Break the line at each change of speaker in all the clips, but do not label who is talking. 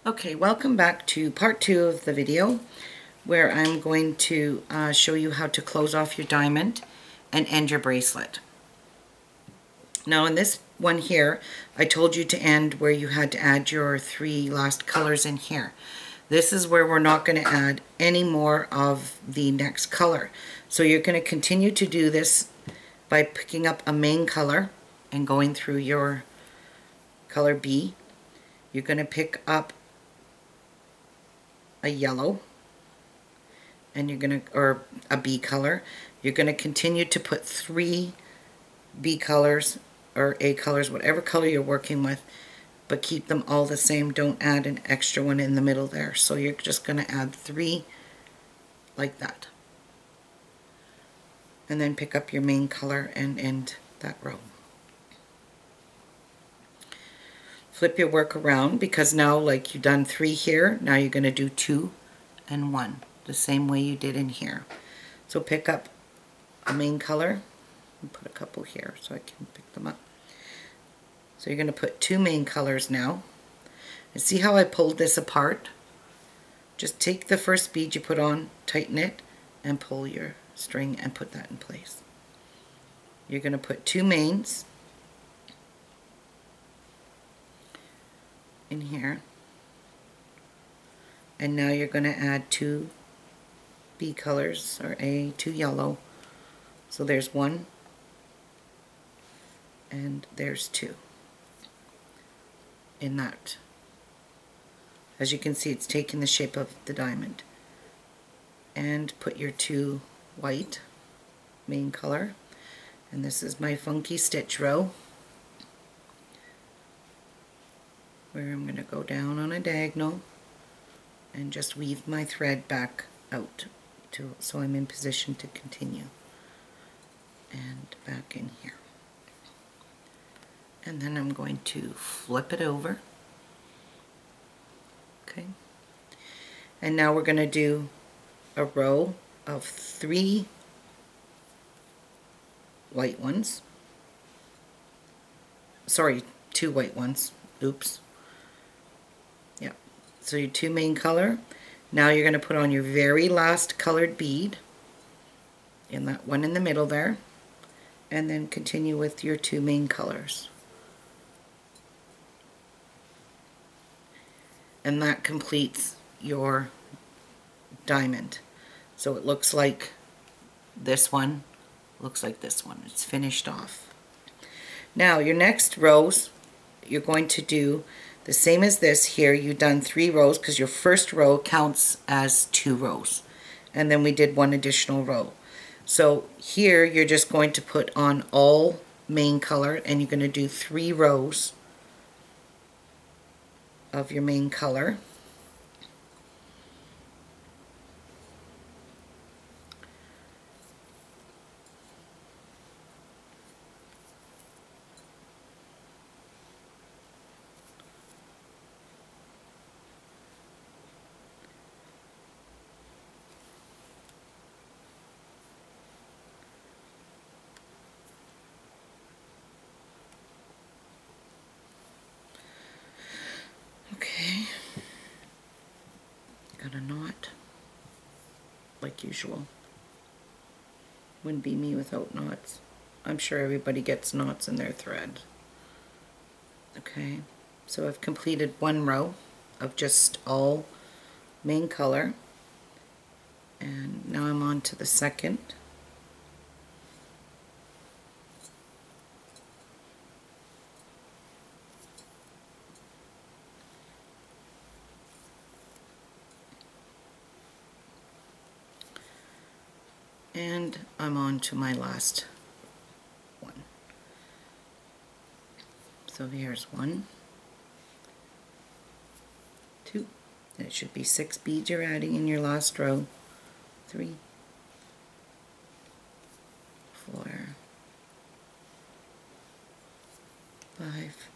Okay, welcome back to part 2 of the video where I'm going to show you how to close off your diamond and end your bracelet. Now in this one here, I told you to end where you had to add your 3 last colors in here. This is where we're not going to add any more of the next color. So you're going to continue to do this by picking up a main color and going through your color B. You're going to pick up a yellow, and you're going to, or a B color. You're going to continue to put 3 B colors or A colors, whatever color you're working with, but keep them all the same. Don't add an extra one in the middle there. So you're just going to add 3 like that. And then pick up your main color and end that row. Flip your work around, because now, like you've done 3 here, now you're going to do 2 and 1, the same way you did in here. So pick up a main color and put a couple here so I can pick them up. So you're going to put 2 main colors now. And see how I pulled this apart? Just take the first bead you put on, tighten it, and pull your string and put that in place. You're going to put 2 mains in here, and now you're going to add 2 B colors, or 2 yellow. So there's 1 and there's 2 in that. As you can see, it's taking the shape of the diamond. And put your 2 white main color, and this is my funky stitch row, where I'm going to go down on a diagonal and just weave my thread back out so I'm in position to continue, and back in here. And then I'm going to flip it over. Okay. And now we're going to do a row of 3 white ones. Sorry, 2 white ones. Oops. Yeah. So your 2 main color. Now you're going to put on your very last colored bead in that one in the middle there, and then continue with your 2 main colors. And that completes your diamond. So it looks like this one, looks like this one. It's finished off. Now your next rows, you're going to do the same as this here. You've done 3 rows because your first row counts as 2 rows. And then we did 1 additional row. So here you're just going to put on all main color, and you're going to do 3 rows of your main color. Okay, got a knot, like usual. Wouldn't be me without knots. I'm sure everybody gets knots in their thread. Okay, so I've completed 1 row of just all main color, and now I'm on to the second. And I'm on to my last one. So here's 1, 2, and it should be 6 beads you're adding in your last row. 3, 4, 5,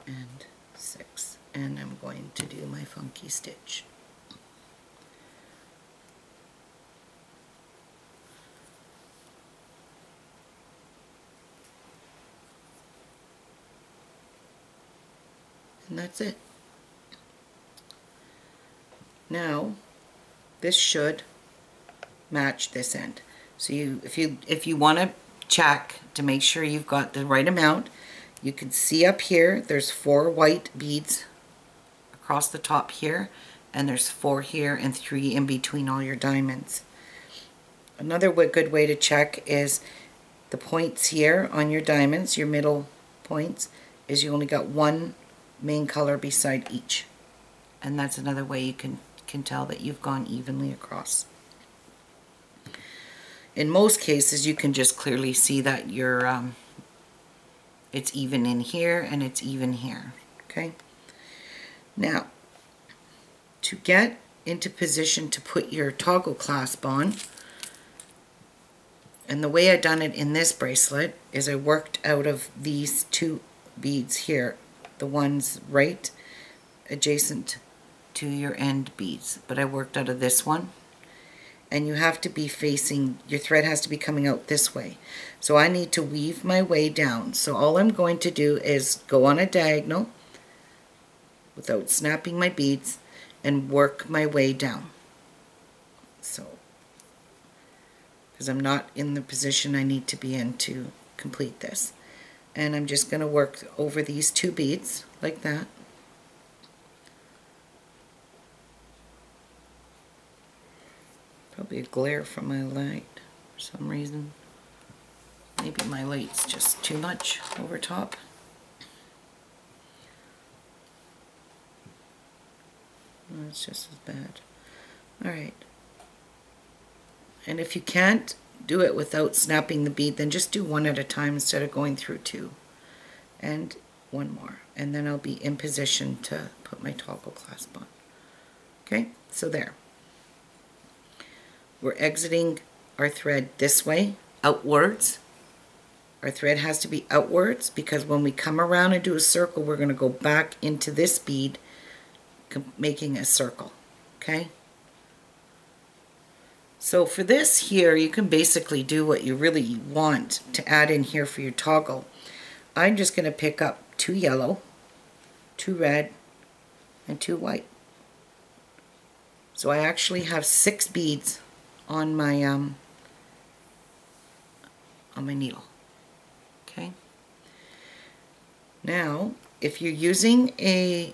and 6. And I'm going to do my funky stitch. And that's it. Now this should match this end. So if you want to check to make sure you've got the right amount, you can see up here there's 4 white beads across the top here, and there's 4 here and 3 in between all your diamonds. Another good way to check is the points here on your diamonds, your middle points, is you only got 1 main color beside each. And that's another way you can tell that you've gone evenly across. In most cases, you can just clearly see that you're it's even in here and it's even here. Okay. Now, to get into position to put your toggle clasp on, and the way I done it in this bracelet is I worked out of these 2 beads here, the ones right adjacent to your end beads, but I worked out of this one, and you have to be facing, your thread has to be coming out this way. So I need to weave my way down. So all I'm going to do is go on a diagonal without snapping my beads and work my way down. So, because I'm not in the position I need to be in to complete this. And I'm just going to work over these 2 beads like that. Probably a glare from my light for some reason. Maybe my light's just too much over top. No, it's just as bad. Alright. And if you can't do it without snapping the bead, then just do 1 at a time instead of going through 2. And 1 more. And then I'll be in position to put my toggle clasp on. Okay, so there. We're exiting our thread this way, outwards. Our thread has to be outwards because when we come around and do a circle, we're going to go back into this bead, making a circle. Okay? So for this here, you can basically do what you really want to add in here for your toggle. I'm just going to pick up 2 yellow, 2 red, and 2 white. So I actually have 6 beads on my needle. Okay. Now, if you're using a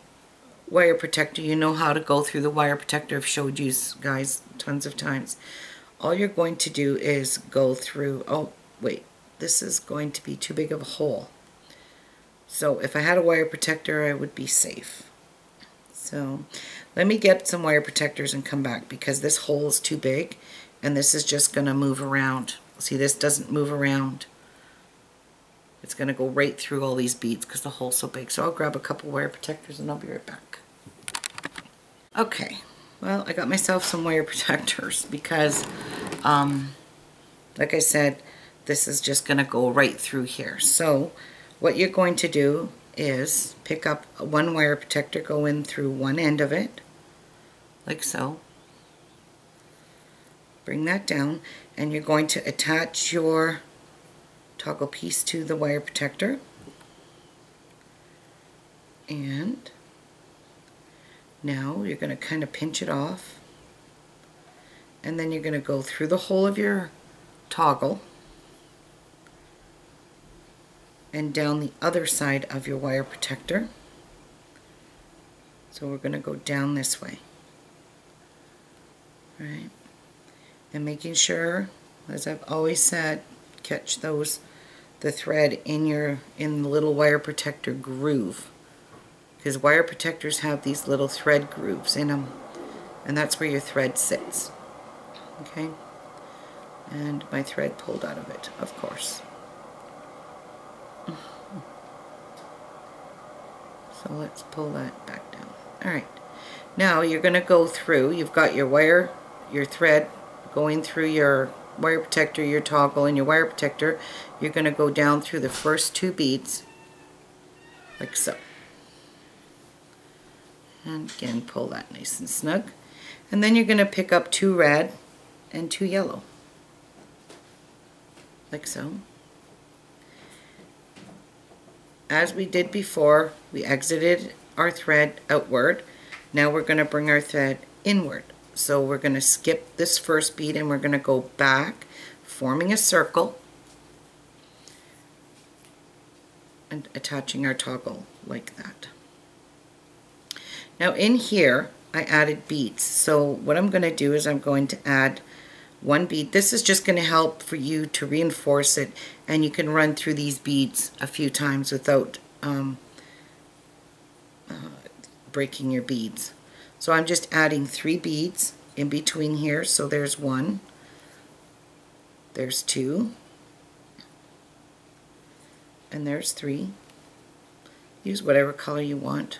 wire protector, you know how to go through the wire protector. I've showed you guys tons of times. All you're going to do is go through, oh wait, this is going to be too big of a hole. So if I had a wire protector, I would be safe. So let me get some wire protectors and come back because this hole is too big and this is just going to move around. See, this doesn't move around. It's going to go right through all these beads because the hole's so big. So I'll grab a couple wire protectors and I'll be right back. Okay, well, I got myself some wire protectors because, like I said, this is just going to go right through here. So what you're going to do is pick up 1 wire protector, go in through one end of it, like so. Bring that down, and you're going to attach your toggle piece to the wire protector. And now you're going to kind of pinch it off, and then you're going to go through the hole of your toggle and down the other side of your wire protector. So we're going to go down this way. Right? And making sure, as I've always said, catch the thread in the little wire protector groove, because wire protectors have these little thread grooves in them, and that's where your thread sits. Okay, and my thread pulled out of it, of course. So let's pull that back down. All right, now you're going to go through. You've got your thread going through your wire protector, your toggle, and your wire protector. You're going to go down through the first 2 beads, like so. And again, pull that nice and snug. And then you're going to pick up 2 red and 2 yellow, like so. As we did before, we exited our thread outward. Now we're going to bring our thread inward. So we're going to skip this first bead and we're going to go back, forming a circle and attaching our toggle like that. Now in here I added beads. So what I'm going to do is I'm going to add one bead. This is just going to help for you to reinforce it, and you can run through these beads a few times without breaking your beads. So I'm just adding 3 beads in between here. So there's 1, there's 2, and there's 3. Use whatever color you want.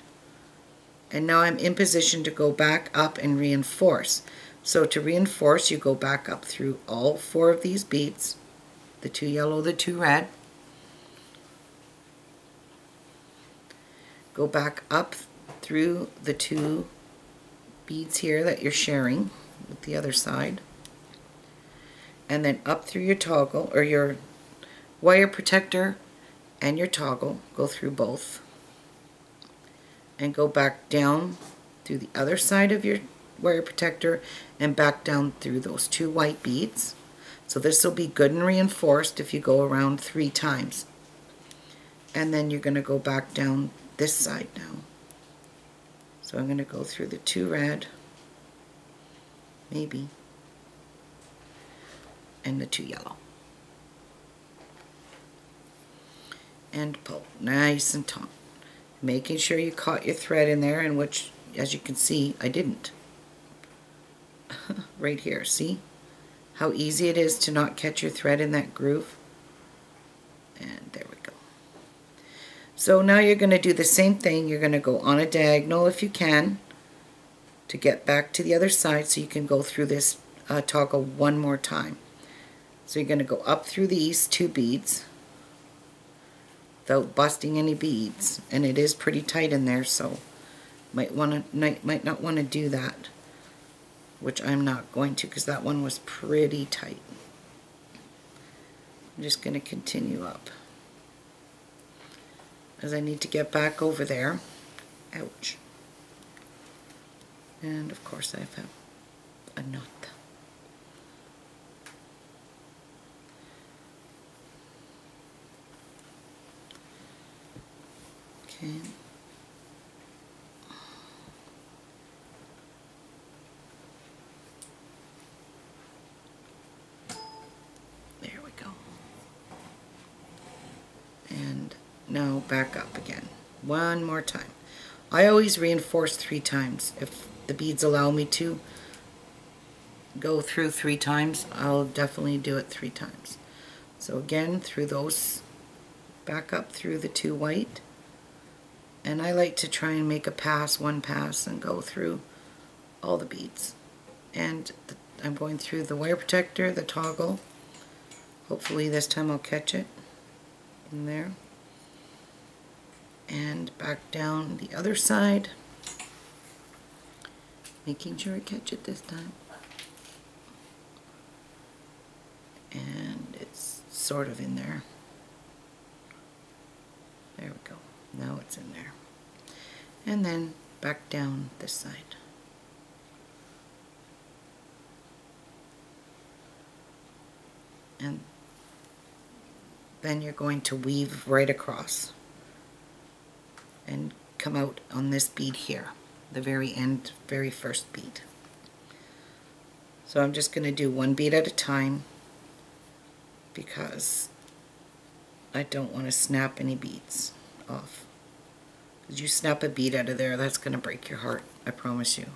And now I'm in position to go back up and reinforce. So to reinforce, you go back up through all 4 of these beads, the 2 yellow, the 2 red. Go back up through the 2 beads here that you're sharing with the other side. And then up through your toggle, or your wire protector and your toggle, go through both. And go back down through the other side of your wire protector and back down through those 2 white beads. So this will be good and reinforced if you go around 3 times. And then you're going to go back down this side now. So I'm going to go through the 2 red, maybe, and the 2 yellow. And pull nice and taut. Making sure you caught your thread in there, and which, as you can see, I didn't. Right here, see how easy it is to not catch your thread in that groove? And there we go. So now you're going to do the same thing. You're going to go on a diagonal if you can to get back to the other side, so you can go through this toggle one more time. So you're going to go up through these 2 beads without busting any beads, and it is pretty tight in there, so might not want to do that, which I'm not going to, because that one was pretty tight. I'm just going to continue up as I need to get back over there. Ouch. And of course I have a knot. Okay. There we go. And now back up again. One more time. I always reinforce 3 times. If the beads allow me to go through 3 times, I'll definitely do it 3 times. So again, through those, back up through the 2 white. And I like to try and make a pass, 1 pass, and go through all the beads. And I'm going through the wire protector, the toggle. Hopefully this time I'll catch it in there. And back down the other side. Making sure I catch it this time. And it's sort of in there. There we go. Now it's in there. And then back down this side. And then you're going to weave right across and come out on this bead here, the very end, very first bead. So I'm just going to do 1 bead at a time because I don't want to snap any beads off. Because you snap a bead out of there, that's going to break your heart, I promise you.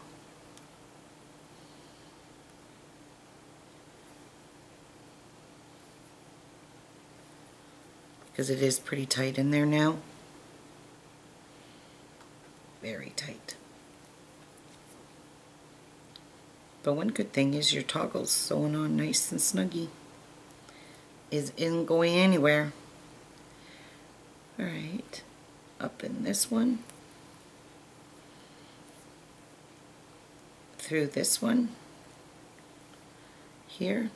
Because it is pretty tight in there now. Very tight. But one good thing is your toggle's sewn on nice and snuggy. Isn't going anywhere. Alright, up in this one, through this one, here,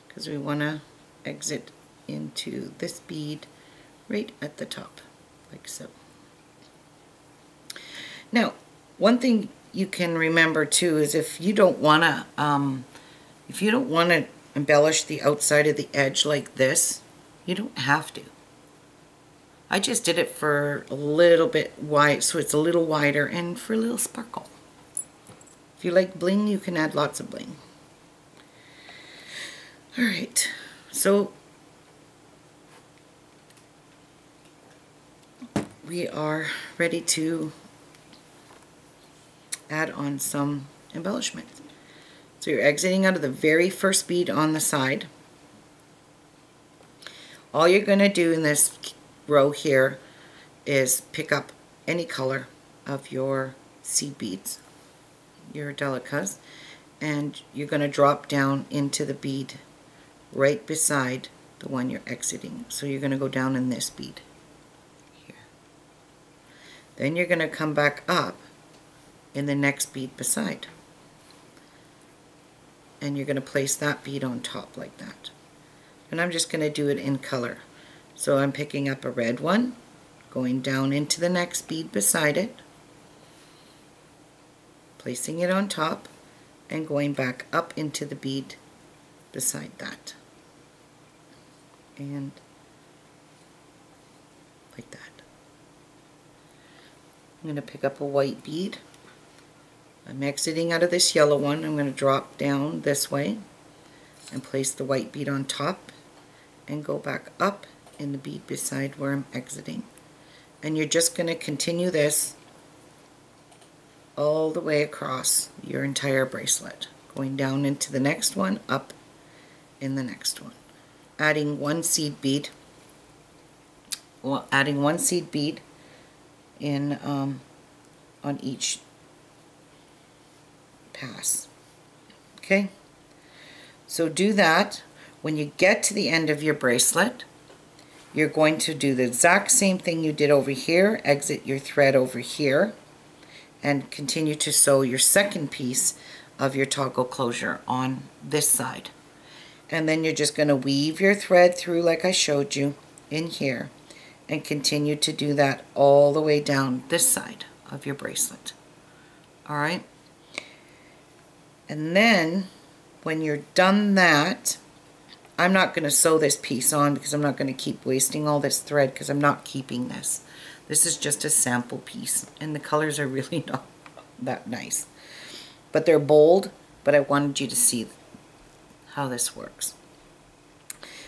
because we want to exit into this bead right at the top, like so. Now, one thing you can remember too is if you don't want to embellish the outside of the edge like this, you don't have to. I just did it for a little bit wide, so it's a little wider, and for a little sparkle. If you like bling, you can add lots of bling. Alright, so we are ready to add on some embellishments. So you're exiting out of the very first bead on the side. All you're going to do in this row here is pick up any color of your seed beads, your Delicas, and you're going to drop down into the bead right beside the one you're exiting. So you're going to go down in this bead here. Then you're going to come back up in the next bead beside, and you're going to place that bead on top like that. And I'm just going to do it in color. So I'm picking up a red one, going down into the next bead beside it, placing it on top, and going back up into the bead beside that. And like that. I'm going to pick up a white bead. I'm exiting out of this yellow one. I'm going to drop down this way and place the white bead on top and go back up in the bead beside where I'm exiting. And you're just going to continue this all the way across your entire bracelet, going down into the next one, up in the next one, adding one seed bead. Well, adding one seed bead in on each pass. Okay, so do that. When you get to the end of your bracelet, you're going to do the exact same thing you did over here, exit your thread over here, and continue to sew your second piece of your toggle closure on this side. And then you're just going to weave your thread through like I showed you in here, and continue to do that all the way down this side of your bracelet. Alright? And then when you're done that, I'm not going to sew this piece on because I'm not going to keep wasting all this thread, because I'm not keeping this. This is just a sample piece, and the colors are really not that nice. But they're bold, but I wanted you to see how this works.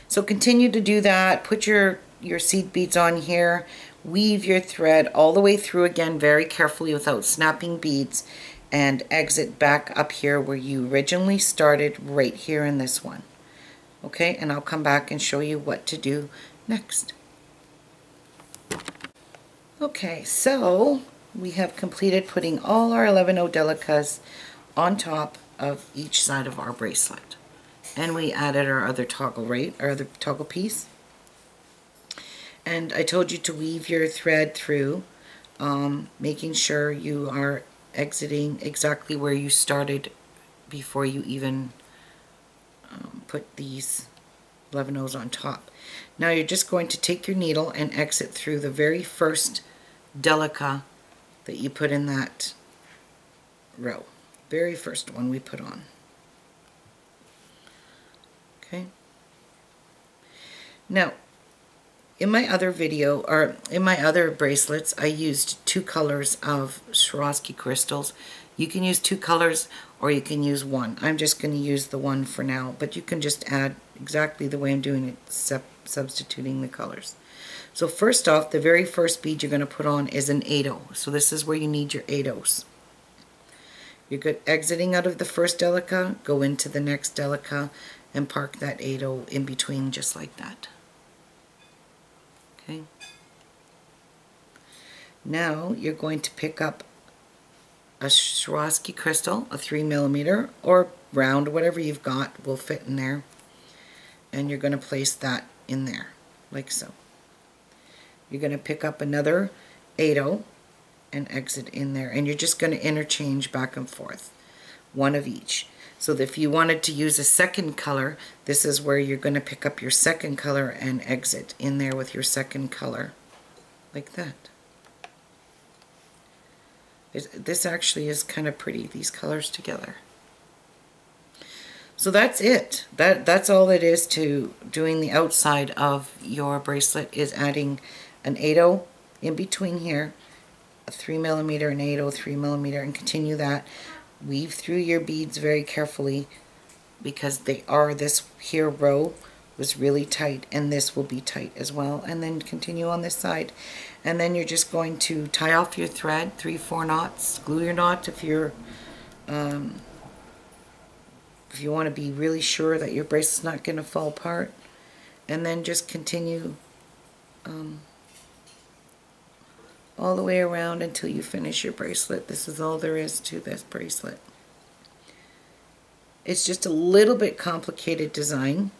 So continue to do that. Put your seed beads on here. Weave your thread all the way through again very carefully without snapping beads, and exit back up here where you originally started, right here in this one. Okay, and I'll come back and show you what to do next. Okay, so we have completed putting all our 11/0 Delicas on top of each side of our bracelet. And we added our other toggle, right? Our other toggle piece. And I told you to weave your thread through, making sure you are exiting exactly where you started before you even put these 11/0s on top. Now you're just going to take your needle and exit through the very first Delica that you put in that row. Very first one we put on. Okay. Now, in my other video, or in my other bracelets, I used 2 colors of Swarovski crystals. You can use 2 colors, or you can use 1. I'm just going to use the 1 for now, but you can just add exactly the way I'm doing it, substituting the colors. So first off, the very first bead you're going to put on is an 8/0. So this is where you need your 8/0s. You're good exiting out of the first Delica, go into the next Delica, and park that 8/0 in between just like that. Okay. Now you're going to pick up a Swarovski crystal, a 3mm, or round, whatever you've got will fit in there. And you're going to place that in there, like so. You're going to pick up another 8/0 and exit in there. And you're just going to interchange back and forth, one of each. So that if you wanted to use a second color, this is where you're going to pick up your second color and exit in there with your second color, like that. This actually is kind of pretty, these colors together. So that's it. That's all it is to doing the outside of your bracelet, is adding an 8/0 in between here, a 3mm, an 8/0, 3mm, and continue that. Weave through your beads very carefully, because they are, this here row was really tight, and this will be tight as well. And then continue on this side, and then you're just going to tie off your thread, 3-4 knots, glue your knot if you want to be really sure that your bracelet's not going to fall apart, and then just continue all the way around until you finish your bracelet. This is all there is to this bracelet. It's just a little bit complicated design,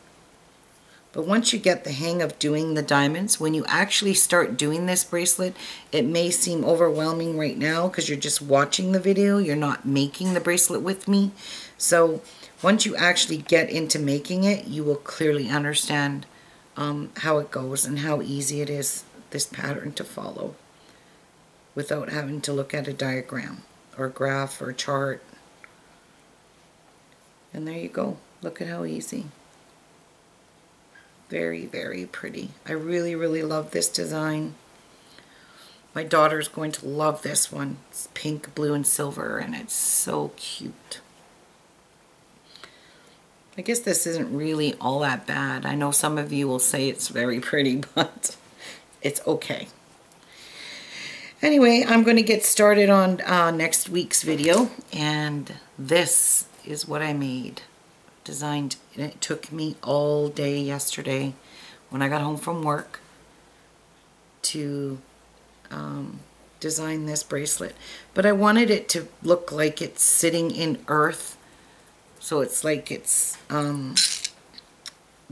but once you get the hang of doing the diamonds, when you actually start doing this bracelet, it may seem overwhelming right now because you're just watching the video, you're not making the bracelet with me. So once you actually get into making it, you will clearly understand how it goes and how easy it is, this pattern, to follow without having to look at a diagram or graph or chart. And there you go. Look at how easy. Very, very pretty. I really, really love this design. My daughter's going to love this one. It's pink, blue, and silver, and it's so cute. I guess this isn't really all that bad. I know some of you will say it's very pretty, but it's okay. Anyway, I'm going to get started on next week's video, and this is what I made. Designed, and it took me all day yesterday when I got home from work to design this bracelet. But I wanted it to look like it's sitting in earth, so it's like it's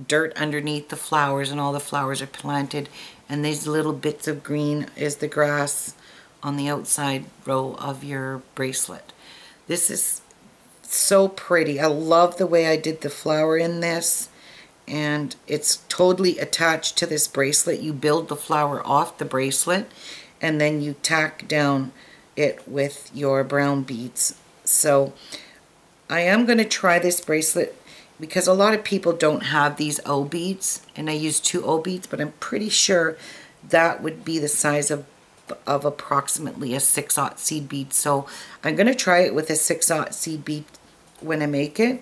dirt underneath the flowers, and all the flowers are planted, and these little bits of green is the grass on the outside row of your bracelet. This is so pretty. I love the way I did the flower in this, and it's totally attached to this bracelet. You build the flower off the bracelet, and then you tack down it with your brown beads. So I am going to try this bracelet because a lot of people don't have these O beads, and I use 2 O beads, but I'm pretty sure that would be the size of approximately a 6/0 seed bead. So I'm going to try it with a 6/0 seed bead when I make it,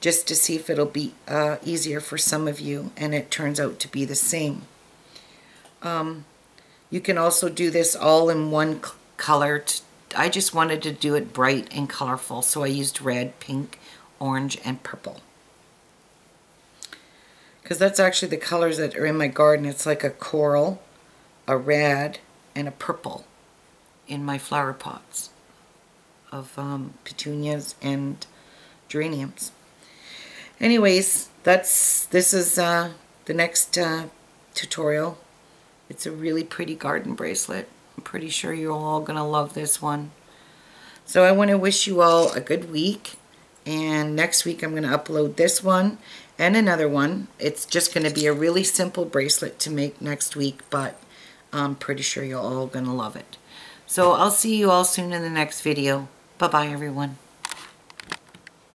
just to see if it'll be easier for some of you, and it turns out to be the same. You can also do this all in one color. I just wanted to do it bright and colorful, so I used red, pink, orange, and purple, because that's actually the colors that are in my garden. It's like a coral, a red, and a purple in my flower pots of petunias and geraniums. Anyways, this is the next tutorial. It's a really pretty garden bracelet. I'm pretty sure you're all gonna love this one. So I want to wish you all a good week, and next week I'm going to upload this one and another one. It's just going to be a really simple bracelet to make next week, but I'm pretty sure you're all going to love it. So I'll see you all soon in the next video. Bye-bye, everyone.